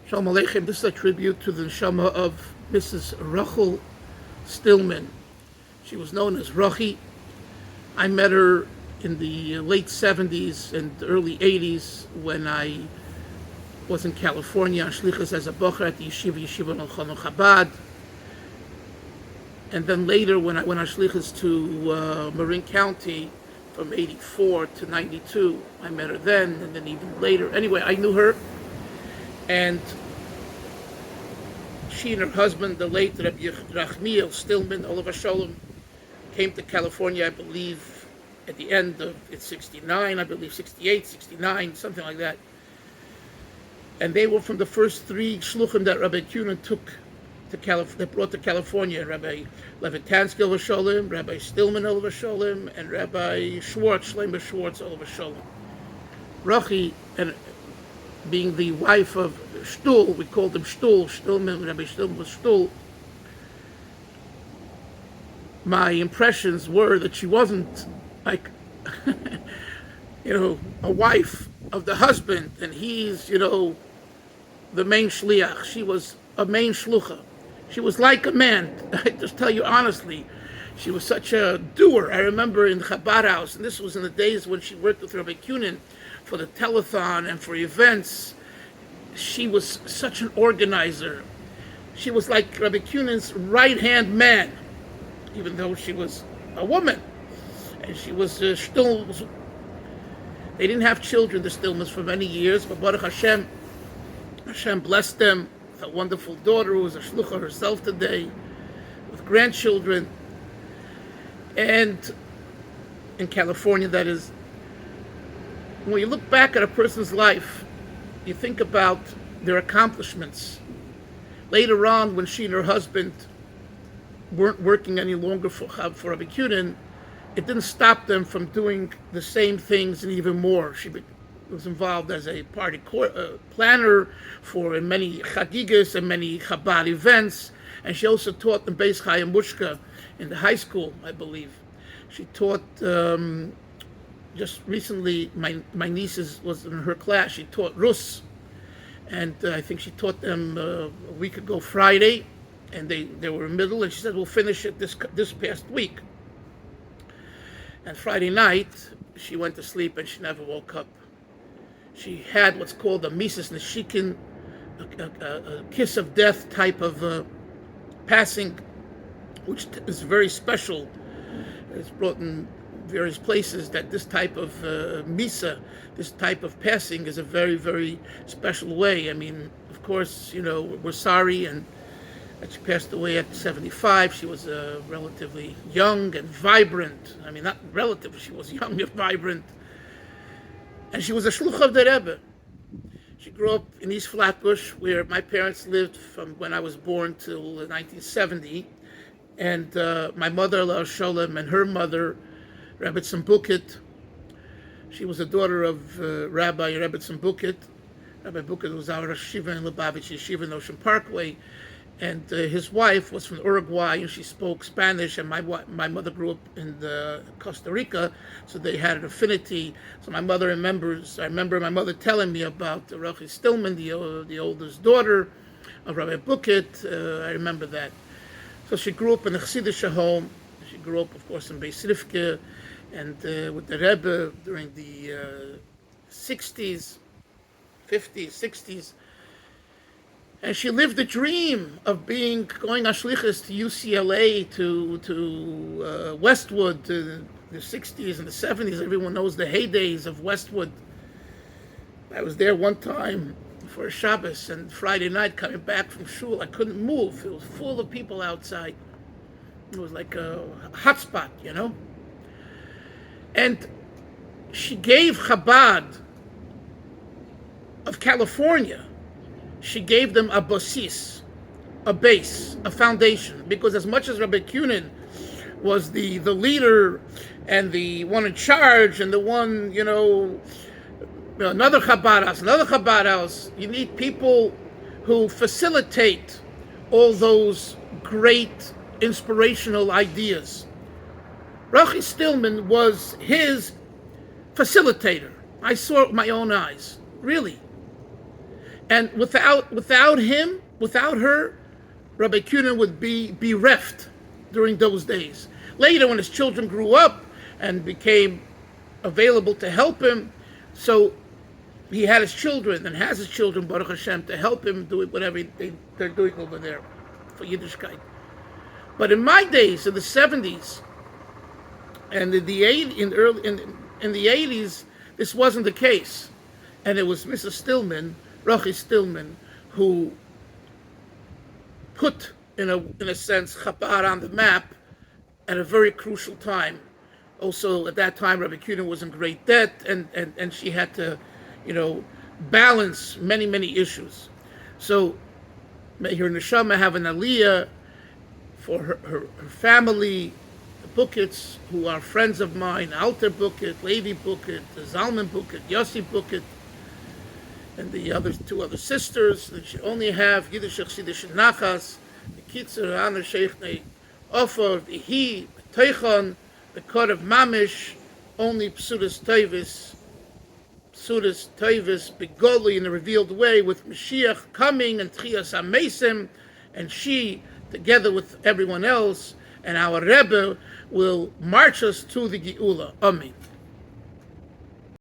Shalom Aleichem. This is a tribute to the neshama of Mrs. Rachel Stillman. She was known as Rachi. I met her in the late 70s and early 80s when I was in California on Shlichus as a bocher at the Yeshiva Al Chabad. And then later when I went on Shlichus to Marin County from 84 to 92, I met her then, and then even later. Anyway, I knew her. And she and her husband, the late Rabbi Rachmiel Stillman, Olav Sholem, came to California, I believe, at the end of 69, I believe 68, 69, something like that. And they were from the first three shluchim that Rabbi Kunin took to that brought to California: Rabbi Levitansky Olav Sholem, Rabbi Stillman Olav Sholem, and Rabbi Schwartz, Shlomo Schwartz Olav Sholem. Rachi, and being the wife of Shtul, we called him Shtul. Stillman, Rabbi Stillman was Shtul. My impressions were that she wasn't like, a wife of the husband, and he's, the main shliach. She was a main shlucha. She was like a man. I just tell you honestly, she was such a doer. I remember in the Chabad house, and this was in the days when she worked with Rabbi Kunin for the telethon and for events. She was such an organizer. She was like Rabbi Kunin's right-hand man, even though she was a woman. And she was still, they didn't have children, the Stillmans, for many years, but Baruch Hashem, Hashem blessed them with a wonderful daughter who was a shlucha herself today, with grandchildren. And in California, that is, when you look back at a person's life, you think about their accomplishments. Later on, when she and her husband weren't working any longer for Rabbi Kunin, it didn't stop them from doing the same things and even more. She was involved as a party planner for many chagigas and many Chabad events, and she also taught in Beis Chayim Mushka in the high school, I believe. She taught. Just recently, my niece was in her class. She taught Rus, and I think she taught them a week ago Friday, and they were in middle, and she said, we'll finish it this past week. And Friday night, she went to sleep, and she never woke up. She had what's called a Mises Neshikin, a kiss of death type of passing, which is very special. It's brought in various places that this type of misa, this type of passing, is a very, very special way. I mean, of course, we're sorry, and that she passed away at 75. She was relatively young and vibrant. I mean, not relative, she was young and vibrant. And she was a shlucha of the Rebbe. She grew up in East Flatbush, where my parents lived from when I was born till 1970. And my mother, Alav Sholem, and her mother, Rebbetzin Buket. She was the daughter of Rabbi Rebbetzin Buket. Rabbi Buket was our Rosh Yeshiva in Lubavitch Yeshiva in Ocean Parkway, and his wife was from Uruguay, and she spoke Spanish. And my mother grew up in Costa Rica, so they had an affinity. So my mother remembers. I remember my mother telling me about Rachel Stillman, the oldest daughter of Rabbi Buket. I remember that. So she grew up in a Chassidish home. She grew up, of course, in Beis Rivka, and with the Rebbe during the 60s, 50s, 60s. And she lived the dream of going on shlichus to UCLA, to Westwood, to the 60s and the 70s. Everyone knows the heydays of Westwood. I was there one time for a Shabbos, and Friday night coming back from shul, I couldn't move. It was full of people outside. It was like a hot spot, And she gave Chabad of California, she gave them a basis, a base, a foundation. Because as much as Rabbi Kunin was the leader and the one in charge and the one, another Chabad house, you need people who facilitate all those great inspirational ideas. Rachi Stillman was his facilitator. I saw it with my own eyes, really. And without her, Rabbi Kunin would be bereft during those days. Later, when his children grew up and became available to help him, so he had his children and has his children, Baruch Hashem, to help him do whatever they're doing over there for Yiddishkeit. But in my days, in the 70s and in the 80s, this wasn't the case. And it was Mrs. Stillman, Rochi Stillman, who put, in a sense, Chabad on the map at a very crucial time. Also, at that time, Rabbi Kunin was in great debt, and she had to, balance many, many issues. So, may her neshama have an aliyah for her family, the Bukits, who are friends of mine, Alter Bukit, Levi Bukit, Zalman Bukit, Yossi Bukit, and the two other sisters. That she only have Yiddish Chsidish Nachas, the Kitzer, Ana Sheichne, Ofer, the Hi, the Teichon, the Kor of Mamish, only Psudas Toivis, Begoli in a revealed way, with Mashiach coming and Tchias HaMesim, and she, together with everyone else, and our Rebbe, will march us to the Geula. Amen.